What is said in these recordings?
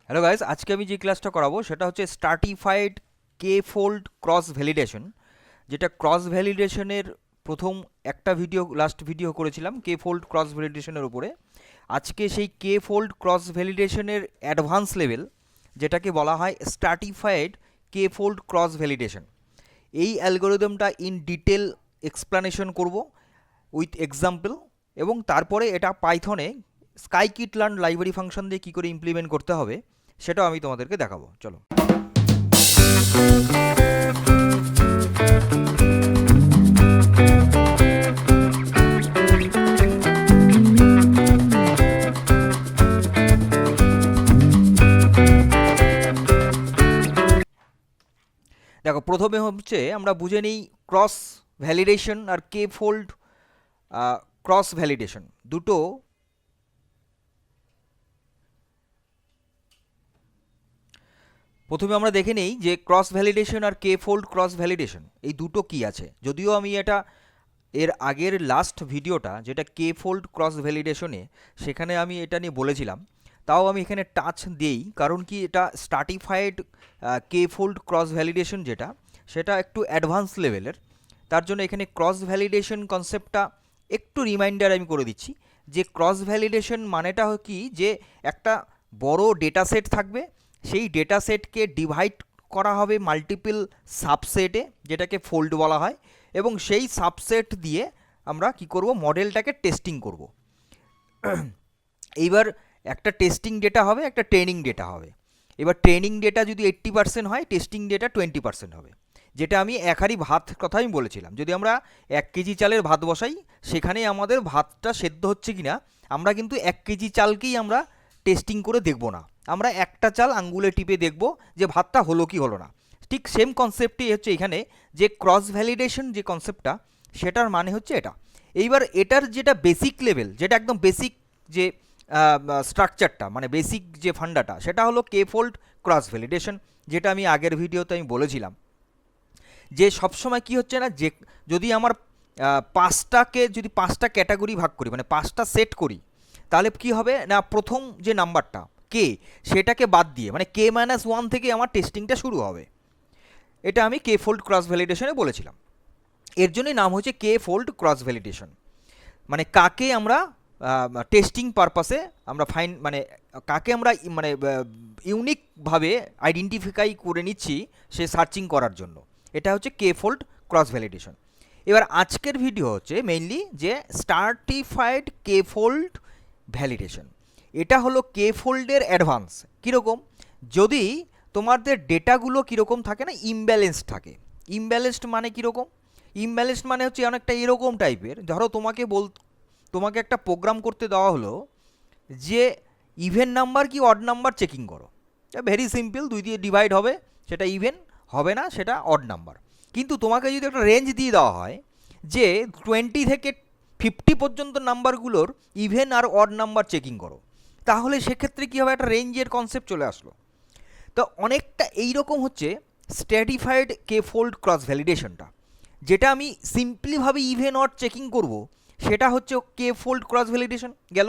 Hello guys, আজকে আমি যে ক্লাসটা করাবো সেটা হচ্ছে স্ট্রাটিফাইড কে ফোল্ড ক্রস ভ্যালিডেশন। যেটা ক্রস ভ্যালিডেশনের প্রথম একটা ভিডিও, লাস্ট ভিডিও করেছিলাম কে ফোল্ড ক্রস ভ্যালিডেশনের উপরে। আজকে সেই কে ফোল্ড ক্রস ভ্যালিডেশনের অ্যাডভান্স লেভেল, যেটাকে বলা হয় স্ট্রাটিফাইড কে ফোল্ড ক্রস ভ্যালিডেশন, এই অ্যালগোরিদমটা ইন ডিটেল এক্সপ্লানেশন করব উইথ এক্সাম্পল। এবং তারপরে এটা পাইথনে স্কাইকিট লার্ন লাইব্রেরি ফাংশন দিয়ে কী করে ইমপ্লিমেন্ট করতে হবে সেটাও আমি তোমাদেরকে দেখাবো। চলো। দেখো, প্রথমে হচ্ছে আমরা বুঝে নিই ক্রস ভ্যালিডেশন আর কে ফোল্ড ক্রস ভ্যালিডেশন দুটো। প্রথমে আমরা দেখে নিই যে ক্রস ভ্যালিডেশন আর কে ফোল্ড ক্রস ভ্যালিডেশন এই দুটো কি আছে। যদিও আমি এটা এর আগের লাস্ট ভিডিওটা, যেটা কে ফোল্ড ক্রস ভ্যালিডেশনে, সেখানে আমি এটা নিয়ে বলেছিলাম, তাও আমি এখানে টাচ দিই। কারণ কি, এটা স্ট্রাটিফাইড কে ফোল্ড ক্রস ভ্যালিডেশন যেটা, সেটা একটু অ্যাডভান্স লেভেলের। তার জন্য এখানে ক্রস ভ্যালিডেশন কনসেপ্টটা একটু রিমাইন্ডার আমি করে দিচ্ছি। যে ক্রস ভ্যালিডেশন মানেটা কি, যে একটা বড় ডেটা সেট থাকবে, সেই ডেটা সেটকে ডিভাইড করা হবে মাল্টিপল সাবসেটে, যেটাকে ফোল্ড বলা হয়, এবং সেই সাবসেট দিয়ে আমরা কি করব, মডেলটাকে টেস্টিং করব। এইবার একটা টেস্টিং ডেটা হবে, একটা ট্রেনিং ডেটা হবে। এবার ট্রেনিং ডেটা যদি 80% হয়, টেস্টিং ডেটা 20% হবে। যেটা আমি এক হাঁড়ি ভাত কথা আমি বলেছিলাম, যদি আমরা 1 কেজি চালের ভাত বসাই, সেখানে আমাদের ভাতটা সেদ্ধ হচ্ছে কি না, আমরা কিন্তু 1 কেজি চালকেই আমরা টেস্টিং করে দেখব না। আমরা একটা চাল আঙ্গুলে টিপে দেখব যে ভাতটা হলো কি হলো না। ঠিক সেম কনসেপ্টই হচ্ছে এখানে, যে ক্রস ভ্যালিডেশন যে কনসেপ্টটা, সেটার মানে হচ্ছে এটা। এইবার এটার যেটা বেসিক লেভেল, যেটা একদম বেসিক যে স্ট্রাকচারটা, মানে বেসিক যে ফান্ডাটা, সেটা হলো কে ফোল্ড ক্রস ভ্যালিডেশন। যেটা আমি আগের ভিডিওতে আমি বলেছিলাম যে সবসময় কি হচ্ছে না, যে যদি আমার যদি পাঁচটা ক্যাটাগরি ভাগ করি, মানে পাঁচটা সেট করি, তাহলে কি হবে না, প্রথম যে নাম্বারটা কে, সেটাকে বাদ দিয়ে, মানে K-1 থেকে আমার টেস্টিংটা শুরু হবে। এটা আমি কে ফোল্ড ক্রস ভ্যালিডেশনে বলেছিলাম। এর জন্যই নাম হচ্ছে কে ফোল্ড ক্রস ভ্যালিডেশন। মানে কাকে আমরা টেস্টিং পারপাসে আমরা মানে কাকে আমরা মানে ইউনিকভাবে আইডেন্টিফাই করে নিচ্ছি সে সার্চিং করার জন্য। এটা হচ্ছে কে ফোল্ড ক্রস ভ্যালিডেশন। এবার আজকের ভিডিও হচ্ছে মেইনলি যে স্ট্রাটিফাইড কে ফোল্ড ভ্যালিডেশন। এটা হলো কে ফোল্ডের অ্যাডভান্স। কীরকম, যদি তোমাদের ডেটাগুলো কীরকম থাকে না, ইমব্যালেন্সড থাকে। ইমব্যালেন্সড মানে কীরকম, ইমব্যালেন্সড মানে হচ্ছে অনেকটা এরকম টাইপের। ধরো তোমাকে একটা প্রোগ্রাম করতে দেওয়া হলো যে ইভেন নাম্বার কি অড নাম্বার চেকিং করো। ভেরি সিম্পল, 2 দিয়ে ডিভাইড হবে, সেটা ইভেন হবে না, সেটা অড নাম্বার। কিন্তু তোমাকে যদি একটা রেঞ্জ দিয়ে দেওয়া হয় যে 20 থেকে 50 পর্যন্ত নাম্বারগুলোর ইভেন আর অড নাম্বার চেকিং করো, তাহলে সেক্ষেত্রে কী হবে, একটা রেঞ্জের কনসেপ্ট চলে আসলো। তো অনেকটা এইরকম হচ্ছে স্ট্র্যাটিফাইড কে ফোল্ড ক্রস ভ্যালিডেশনটা। যেটা আমি সিম্পলিভাবে ইভেন অড চেকিং করব, সেটা হচ্ছে কে ফোল্ড ক্রস ভ্যালিডেশন গেল।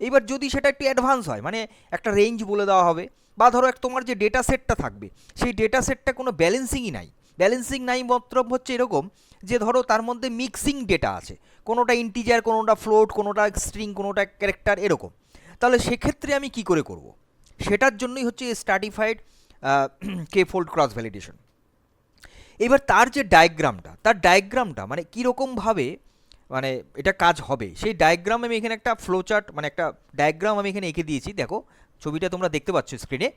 এইবার যদি সেটা একটু অ্যাডভান্স হয়, মানে একটা রেঞ্জ বলে দেওয়া হবে, বা ধরো তোমার যে ডেটা সেটটা থাকবে, সেই ডেটা সেটটা কোনো ব্যালেন্সিংই নাই। ব্যালেন্সিং নাই মতলব হচ্ছে এরকম যে ধরো তার মধ্যে মিক্সিং ডেটা আছে, কোনোটা ইন্টিজার, কোনোটা ফ্লোট, কোনোটা স্ট্রিং, কোনোটা ক্যারেক্টার, এরকম। তাহলে সেক্ষেত্রে আমি কি করে করব, সেটার জন্যই হচ্ছে স্ট্র্যাটিফাইড কে ফোল্ড ক্রস ভ্যালিডেশন। এবার তার যে ডায়াগ্রামটা মানে কীরকমভাবে মানে এটা কাজ হবে, সেই ডায়াগ্রাম আমি এখানে একটা ফ্লোচার্ট, মানে একটা ডায়াগ্রাম আমি এখানে এঁকে দিয়েছি। দেখো, ছবিটা তোমরা দেখতে পাচ্ছ স্ক্রিনে।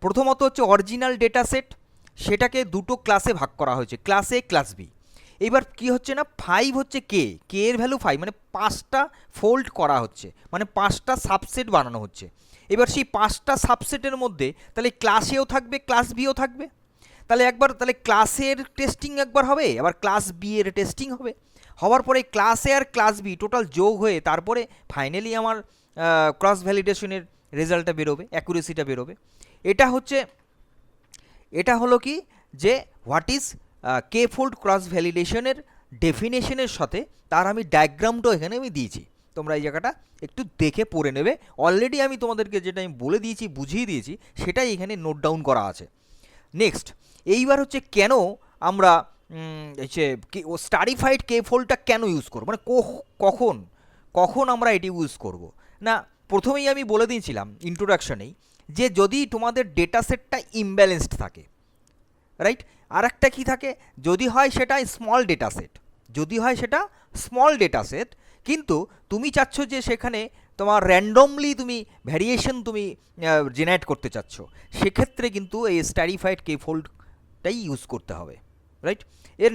প্রথমত হচ্ছে অরিজিনাল ডেটা সেট, সেটাকে দুটো ক্লাসে ভাগ করা হয়েছে, ক্লাস এ, ক্লাস বি। এবার কি হচ্ছে না, 5 হচ্ছে কে এর ভ্যালু 5, মানে 5টা ফোল্ড করা হচ্ছে, মানে 5টা সাবসেট বানানো হচ্ছে। এবার সেই 5টা সাবসেটের মধ্যে তাহলে ক্লাস এও থাকবে, ক্লাস বিও থাকবে। তাহলে ক্লাসের টেস্টিং একবার হবে, আবার ক্লাস বি এর টেস্টিং হবে। হওয়ার পরে ক্লাস এ আর ক্লাস বি টোটাল যোগ হয়ে তারপরে ফাইনালি আমার ক্রস ভ্যালিডেশনের রেজাল্টটা বেরোবে, অ্যাকুরেসিটা বেরোবে। এটা হচ্ছে, এটা হলো কি, যে what is K fold cross ভ্যালিডেশনের ডেফিনেশনের সাথে তার আমি ডায়াগ্রামটাও এখানে আমি দিয়েছি। তোমরা এই জায়গাটা একটু দেখে পড়ে নেবে। অলরেডি আমি তোমাদেরকে যেটা আমি বলে দিয়েছি, বুঝিয়ে দিয়েছি, সেটাই এখানে নোট ডাউন করা আছে। নেক্সট, এইবার হচ্ছে কেন আমরা স্টাডিফাইড কে ফোল্ডটা কেন ইউজ করবো, মানে কখন কখন আমরা এটি ইউজ করব না। প্রথমেই আমি বলে দিয়েছিলাম ইন্ট্রোডাকশনেই যে যদি তোমাদের ডেটা সেটটা ইমব্যালেন্সড থাকে, রাইট, আর একটা কী থাকে, যদি হয় সেটা স্মল ডেটা সেট, যদি হয় সেটা স্মল ডেটা সেট, কিন্তু তুমি চাচ্ছ যে সেখানে তোমার র্যান্ডমলি তুমি ভ্যারিয়েশন তুমি জেনারেট করতে চাচ্ছ, সেক্ষেত্রে কিন্তু এই স্টাডিফাইড কে ফোল্ডটাই ইউজ করতে হবে, রাইট। এর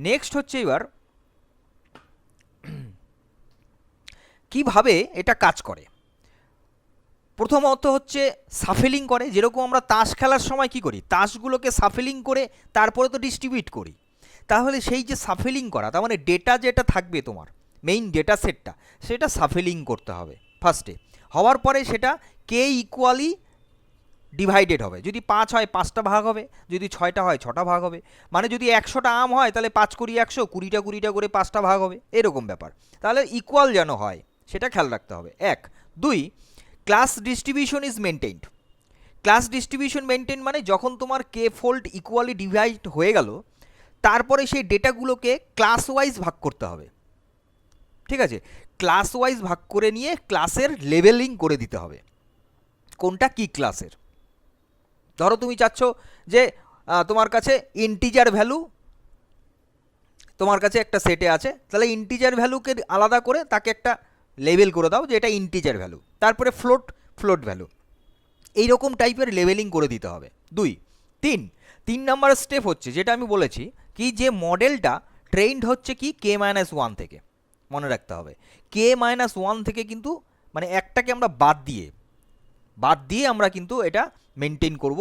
নেক্সট হচ্ছে এবার কিভাবে এটা কাজ করে। প্রথমত হচ্ছে সাফেলিং করে, যেরকম আমরা তাস খেলার সময় কি করি, তাসগুলোকে সাফেলিং করে তারপরে তো ডিস্ট্রিবিউট করি। তাহলে সেই যে সাফেলিং করা, তার মানে ডেটা যেটা থাকবে তোমার মেইন ডেটা সেটটা, সেটা সাফেলিং করতে হবে ফার্স্টে। হওয়ার পরে সেটা কে ইকুয়ালি ডিভাইডেড হবে। যদি 5 হয় 5টা ভাগ হবে, যদি 6টা হয় 6টা ভাগ হবে। মানে যদি 100টা আম হয় তাহলে 5 কুড়ি 100, 20টা 20টা করে 5টা ভাগ হবে, এরকম ব্যাপার। তাহলে ইকুয়াল যেন হয় সেটা খেয়াল রাখতে হবে, 1। 2, class distribution is maintained. Class distribution maintain মানে যখন তোমার কে ফোল্ড ইকুয়ালি ডিভাইড হয়ে গেল, তারপরে সেই ডেটাগুলোকে ক্লাস ওয়াইজ ভাগ করতে হবে, ঠিক আছে। ক্লাস ওয়াইজ ভাগ করে নিয়ে ক্লাসের লেবেলিং করে দিতে হবে, কোনটা কি ক্লাসের। ধরো তুমি চাচ্ছ যে তোমার কাছে ইন্টিজার ভ্যালু তোমার কাছে একটা সেটে আছে, তাহলে ইন্টিজার ভ্যালুকে আলাদা করে তাকে একটা লেবেল করে দাও যে এটা ইন্টিজার ভ্যালু, তারপরে ফ্লোট ভ্যালু, এইরকম টাইপের লেবেলিং করে দিতে হবে। 2, 3 নাম্বার স্টেপ হচ্ছে যেটা আমি বলেছি কি, যে মডেলটা ট্রেন্ড হচ্ছে কি K-1 থেকে, মনে রাখতে হবে K-1 থেকে, কিন্তু মানে একটাকে আমরা বাদ দিয়ে আমরা কিন্তু এটা মেনটেন করব,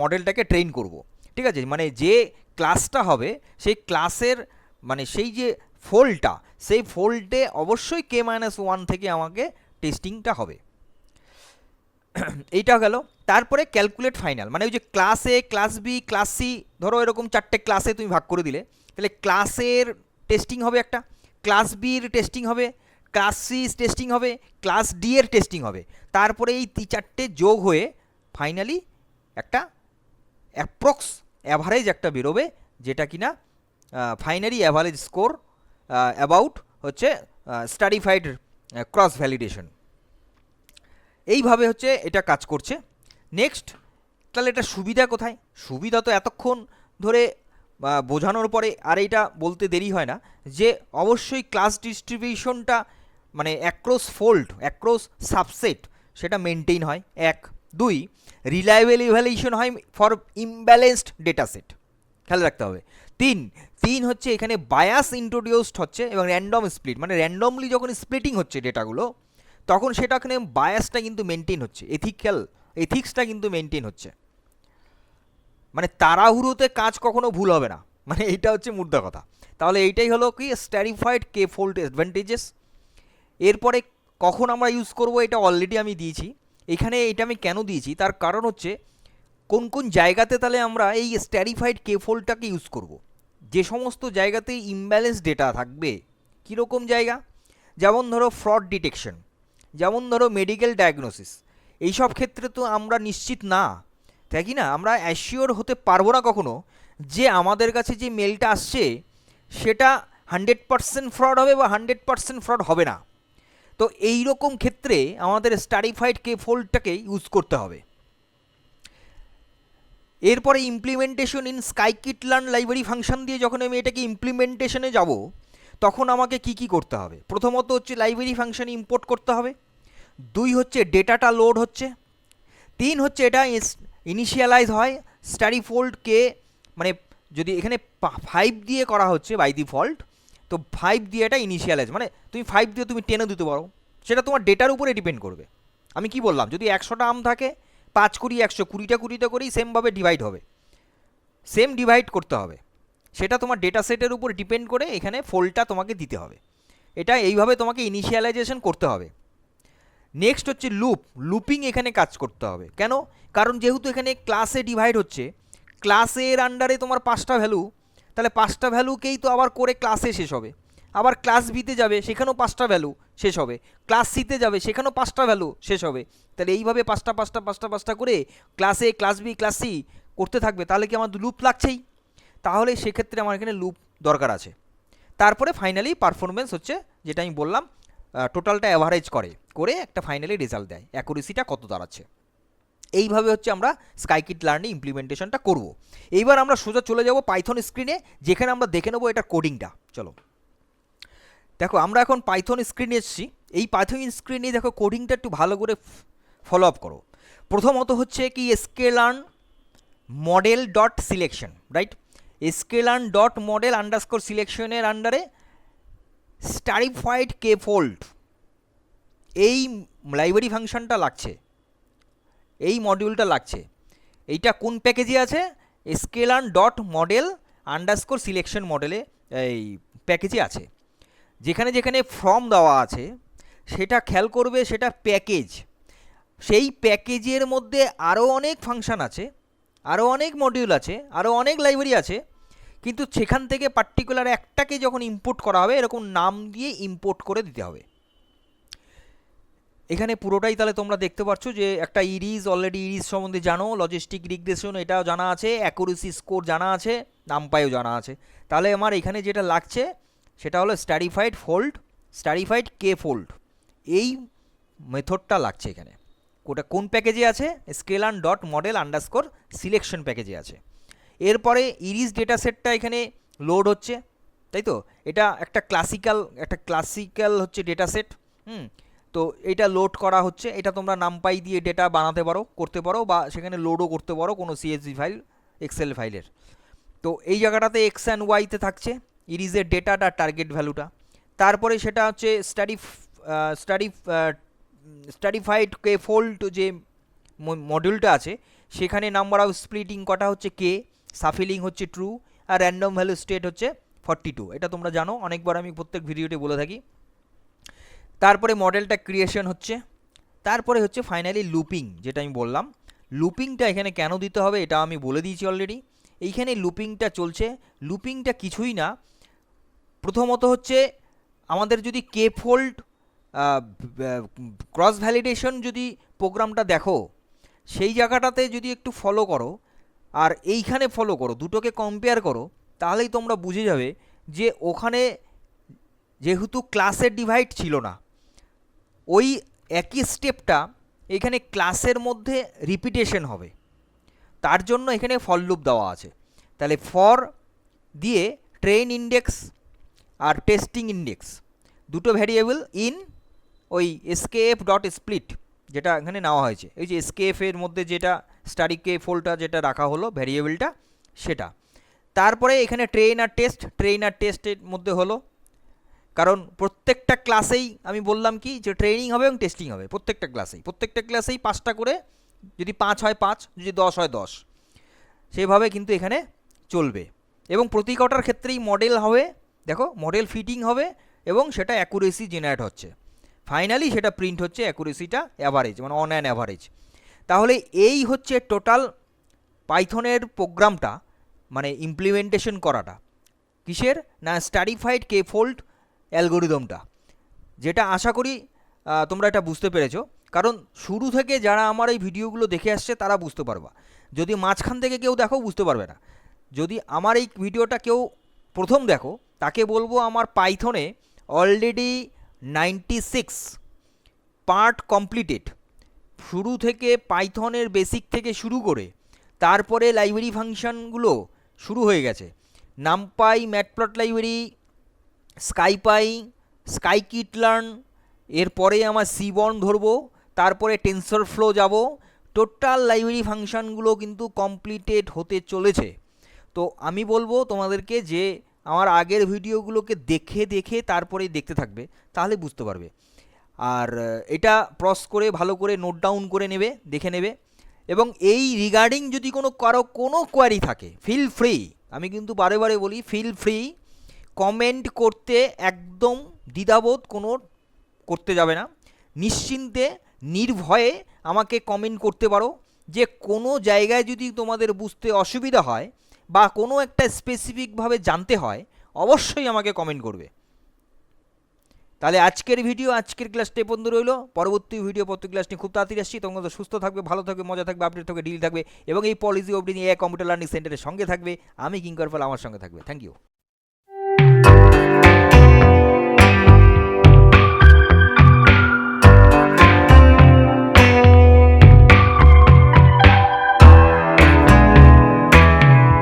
মডেলটাকে ট্রেন করব, ঠিক আছে। মানে যে ক্লাসটা হবে সেই ক্লাসের মানে সেই যে ফোল্ডটা, সেই ফোল্ডে অবশ্যই K-1 থেকে আমাকে টেস্টিংটা হবে। এইটা গেল। তারপরে ক্যালকুলেট ফাইনাল, মানে ওই যে ক্লাস এ, ক্লাস বি, ক্লাস সি, ধরো এরকম 4টে ক্লাসে তুমি ভাগ করে দিলে, তাহলে ক্লাসের টেস্টিং হবে একটা, ক্লাস বির টেস্টিং হবে, ক্লাস সি টেস্টিং হবে, ক্লাস ডি এর টেস্টিং হবে। তারপরে এই 4টে যোগ হয়ে ফাইনালি একটা অ্যাপ্রক্স অ্যাভারেজ একটা বেরোবে, যেটা কিনা ফাইনালি অ্যাভারেজ স্কোর অ্যাবাউট হচ্ছে স্টাডিফাইড ক্রস ভ্যালিডেশন। এইভাবে হচ্ছে এটা কাজ করছে। নেক্সট, তাহলে এটা সুবিধা কোথায়? সুবিধা তো এতক্ষণ ধরে বোঝানোর পরে আর এইটা বলতে দেরি হয় না, যে অবশ্যই ক্লাস ডিস্ট্রিবিউশনটা মানে অ্যাক্রস ফোল্ড, অ্যাক্রস সাবসেট সেটা মেনটেইন হয়, 1। 2, রিলায়েবল ইভ্যালুয়েশন হয় ফর ইমব্যালেন্সড ডেটা সেট, খেয়াল রাখতে হবে। 3 হচ্ছে এখানে বায়াস ইন্ট্রোডিউসড হচ্ছে এবং র্যান্ডম স্প্লিট, মানে র্যান্ডমলি যখন স্প্লিটিং হচ্ছে ডেটাগুলো তখন সেটাখানে বায়াসটা কিন্তু মেনটেন হচ্ছে, এথিক্সটা কিন্তু মেনটেন হচ্ছে, মানে তাড়াহুড়োতে কাজ কখনো ভুল হবে না, মানে এইটা হচ্ছে মুদ্রা কথা। তাহলে এইটাই হলো কি স্টাডিফাইড কে ফোল্ড অ্যাডভান্টেজেস। এরপরে কখন আমরা ইউজ করব এটা অলরেডি আমি দিয়েছি এখানে। এটা আমি কেন দিয়েছি তার কারণ হচ্ছে কোন কোন জায়গাতে তাহলে আমরা এই স্টাডিফাইড কে ফোল্ডটাকে ইউজ করব। যে সমস্ত জায়গাতে ইমব্যালেন্স ডেটা থাকবে, কীরকম জায়গা, যেমন ধরো ফ্রড ডিটেকশন, যেমন ধরো মেডিকেল ডায়াগনোসিস, এইসব ক্ষেত্রে তো আমরা নিশ্চিত না, তাই কি না, আমরা অ্যাসিওর হতে পারবো না কখনো যে আমাদের কাছে যে মেলটা আসছে সেটা 100% ফ্রড হবে বা 100% ফ্রড হবে না। তো এই রকম ক্ষেত্রে আমাদের স্টাডিফাইড কে ফোল্ডটাকে ইউজ করতে হবে। এরপরে ইমপ্লিমেন্টেশন ইন স্কাইকিট-লার্ন লাইব্রেরি ফাংশন দিয়ে যখন আমি এটাকে ইমপ্লিমেন্টেশনে যাব তখন আমাকে কি করতে হবে। প্রথমত হচ্ছে লাইব্রেরি ফাংশন ইম্পোর্ট করতে হবে। 2 হচ্ছে ডেটাটা লোড হচ্ছে। 3 হচ্ছে এটা ইনিশিয়ালাইজ হয় স্টাডিফোল্ডকে, মানে যদি এখানে 5 দিয়ে করা হচ্ছে বাই ডিফল্ট, তো 5 দিয়ে এটা ইনিশিয়ালাইজ, মানে তুমি 5 দিয়ে তুমি 10ও দিতে পারো, সেটা তোমার ডেটার উপরে ডিপেন্ড করবে। আমি কি বললাম, যদি 100টা আম থাকে 5 কুড়ি 100, 20টা করেই সেমভাবে ডিভাইড হবে, সেম ডিভাইড করতে হবে, সেটা তোমার ডেটা সেটের উপর ডিপেন্ড করে এখানে ফোল্ডটা তোমাকে দিতে হবে। এটা এইভাবে তোমাকে ইনিশিয়ালাইজেশন করতে হবে। নেক্সট হচ্ছে লুপিং এখানে কাজ করতে হবে। কেন? কারণ যেহেতু এখানে ক্লাসে ডিভাইড হচ্ছে, ক্লাসের আন্ডারে তোমার 5টা ভ্যালু, তাহলে 5টা ভ্যালুকেই তো আবার করে ক্লাসে শেষ হবে। আবার ক্লাস বিতে যাবে, সেখানেও 5টা ভ্যালু শেষ হবে, ক্লাস সিতে যাবে, সেখানেও 5টা ভ্যালু শেষ হবে। তাহলে এইভাবে 5টা করে ক্লাস এ, ক্লাস বি, ক্লাস সি করতে থাকবে, তাহলে কি আমার লুপ লাগছেই। তাহলে সেক্ষেত্রে আমার এখানে লুপ দরকার আছে। তারপরে ফাইনালি পারফরমেন্স হচ্ছে যেটা আমি বললাম, টোটালটা অ্যাভারেজ করে একটা ফাইনালি রেজাল্ট দেয়, অ্যাকুরেসিটা কত দাঁড়াচ্ছে। এইভাবে হচ্ছে আমরা স্কাইকিট লার্নিং ইমপ্লিমেন্টেশনটা করব। এইবার আমরা সোজা চলে যাব পাইথন স্ক্রিনে, যেখানে আমরা দেখে নেবো এটা কোডিংটা। চলো দেখো, আমরা এখন পাইথন স্ক্রিনে এসেছি। এই পাইথন স্ক্রিনে দেখো কোডিংটা একটু ভালো করে ফলো আপ করো। প্রথমত হচ্ছে কি sklearn model dot selection, right? Sklearn dot model underscore সিলেকশনের আন্ডারে স্টারিফাইড কে ফোল্ড এই লাইব্রেরি ফাংশনটা লাগছে, এই মডিউলটা লাগছে। এইটা কোন প্যাকেজে আছে? স্কেলার্ন ডট মডেল আন্ডারস্কোর সিলেকশন মডেলে এই প্যাকেজে আছে। যেখানে যেখানে ফর্ম দেওয়া আছে সেটা খেয়াল করবে, সেটা প্যাকেজ। সেই প্যাকেজের মধ্যে আরও অনেক ফাংশন আছে, আরও অনেক মডিউল আছে, আরও অনেক লাইব্রেরি আছে, কিন্তু সেখান থেকে পার্টিকুলার একটাকে যখন ইম্পোর্ট করা হবে এরকম নাম দিয়ে ইম্পোর্ট করে দিতে হবে। এখানে পুরোটাই তাহলে তোমরা দেখতে পাচ্ছ যে একটা ইরিজ, অলরেডি ইরিজ সম্বন্ধে জানো, লজিস্টিক রিগ্রেশন এটাও জানা আছে, অ্যাকুরেসি স্কোর জানা আছে, নামপাইও জানা আছে। তাহলে আমার এখানে যেটা লাগছে সেটা হলো স্টারিফাইড ফোল্ড, স্টারিফাইড কে ফোল্ড, এই মেথডটা লাগছে এখানে। ওটা কোন প্যাকেজে আছে? স্কেলার্ন ডট মডেল আন্ডারস্কোর সিলেকশন প্যাকেজে আছে। এরপরে ইরিজ ডেটা সেটটা এখানে লোড হচ্ছে, তাই তো? এটা একটা ক্লাসিক্যাল হচ্ছে ডেটা সেট। তো এটা লোড করা হচ্ছে, এটা তোমরা নামপাই দিয়ে ডেটা বানাতে পারো, করতে পারো, বা সেখানে লোডও করতে পারো কোনো সিএসভি ফাইল, এক্সেল ফাইলের। তো এই জায়গাটাতে এক্স অ্যান্ড ওয়াইতে থাকছে ইরিজের ডেটাটা, টার্গেট ভ্যালুটা। তারপরে সেটা হচ্ছে স্টাডিফাইড কে ফোল্ড যে মডিউলটা আছে সেখানে নাম্বার অফ স্প্লিটিং কটা হচ্ছে কে, সাফিলিং হচ্ছে ট্রু, আর র্যান্ডম ভ্যালু স্টেট হচ্ছে 42। এটা তোমরা জানো, অনেকবার আমি প্রত্যেক ভিডিওতে বলে থাকি। তারপরে মডেলটা ক্রিয়েশন হচ্ছে, তারপরে হচ্ছে ফাইনালি লুপিং, যেটা আমি বললাম। লুপিংটা এখানে কেন দিতে হবে এটা আমি বলে দিয়েছি অলরেডি। এইখানে লুপিংটা চলছে, লুপিংটা কিছুই না, প্রথমত হচ্ছে আমাদের যদি কে ফোল্ড ক্রস ভ্যালিডেশন যদি প্রোগ্রামটা দেখো, সেই জায়গাটাতে যদি একটু ফলো করো আর এইখানে ফলো করো, দুটোকে কম্পেয়ার করো, তাহলেই তোমরা বুঝে যাবে যে ওখানে যেহেতু ক্লাসের ডিভাইড ছিল না, ওই একই স্টেপটা এখানে ক্লাসের মধ্যে রিপিটেশন হবে, তার জন্য এখানে ফর লুপ দেওয়া আছে। তাহলে ফর দিয়ে ট্রেন ইন্ডেক্স আর টেস্টিং ইন্ডেক্স দুটো ভ্যারিয়েবল ইন ওই এসকেএফ ডট স্প্লিট যেটা এখানে নেওয়া হয়েছে, এই যে এসকেএফ এর মধ্যে যেটা স্টাডি কে ফোল্ডটা যেটা রাখা হলো ভ্যারিয়েবলটা সেটা। তারপরে এখানে ট্রেন আর টেস্টের মধ্যে হলো, কারণ প্রত্যেকটা ক্লাসেই আমি বললাম কি যে ট্রেনিং হবে এবং টেস্টিং হবে প্রত্যেকটা ক্লাসেই 5টা করে, যদি 5 হয় 5, যদি 10 হয় 10, সেভাবে কিন্তু এখানে চলবে। এবং প্রতি কটার ক্ষেত্রেই মডেল হবে, দেখো মডেল ফিটিং হবে এবং সেটা অ্যাকুরেসি জেনারেট হচ্ছে, ফাইনালি সেটা প্রিন্ট হচ্ছে অ্যাকুরেসিটা অ্যাভারেজ, মানে অন অ্যান অ্যাভারেজ। তাহলে এই হচ্ছে টোটাল পাইথনের প্রোগ্রামটা, মানে ইমপ্লিমেন্টেশন করাটা কিসের না, স্টাডিফাইড কে ফোল্ড অ্যালগোরিদমটা, যেটা আশা করি তোমরা এটা বুঝতে পেরেছো। কারণ শুরু থেকে যারা আমার এই ভিডিওগুলো দেখে আসছে তারা বুঝতে পারবা, যদি মাঝখান থেকে কেউ দেখো বুঝতে পারবে না। যদি আমার এই ভিডিওটা কেউ প্রথম দেখো তাকে বলবো আমার পাইথনে অলরেডি 96 পার্ট কমপ্লিটেড, শুরু থেকে পাইথনের বেসিক থেকে শুরু করে তারপরে লাইব্রেরি ফাংশনগুলো শুরু হয়ে গেছে, নামপাই, ম্যাটপ্লট লাইব্রেরি, স্কাইপাই, স্কাইকিট লার্ন, এরপরে আমার সিবর্ন ধরবো, তারপরে টেনসর ফ্লো যাব, টোটাল লাইব্রেরি ফাংশনগুলো কিন্তু কমপ্লিটেড হতে চলেছে। তো আমি বলবো তোমাদেরকে যে আমার আগের ভিডিওগুলোকে দেখে দেখে তারপরেই দেখতে থাকবে, তাহলে বুঝতে পারবে। আর এটা পজ করে ভালো করে নোট ডাউন করে নেবে, দেখে নেবে। এবং এই রিগার্ডিং যদি কারো কোনো কোয়ারি থাকে, ফিল ফ্রি, আমি কিন্তু বারে বারে বলি ফিল ফ্রি কমেন্ট করতে, একদম দ্বিধাবোধ কোনো করতে যাবে না, নিশ্চিন্তে নির্ভয়ে আমাকে কমেন্ট করতে পারো। যে কোনো জায়গায় যদি তোমাদের বুঝতে অসুবিধা হয় বা কোনো একটা স্পেসিফিকভাবে জানতে হয়, অবশ্যই আমাকে কমেন্ট করবে, তাহলে আজকের ভিডিও, আজকের ক্লাসটা এই পর্যন্ত রইলো। পরবর্তী ভিডিও পত্র ক্লাস নিয়ে খুব তাড়াতাড়ি আসছি। তোমরা সুস্থ থাকবে, ভালো থাকবে, মজা থাকবে, আপডেট থাকবে, ডিল থাকবে এবং এই পলিসি অফ নিয়ে কম্পিউটার লার্নিং সেন্টারের সঙ্গে থাকবে। আমি কিঙ্কর পাল, আমার সঙ্গে থাকবে। Thank you.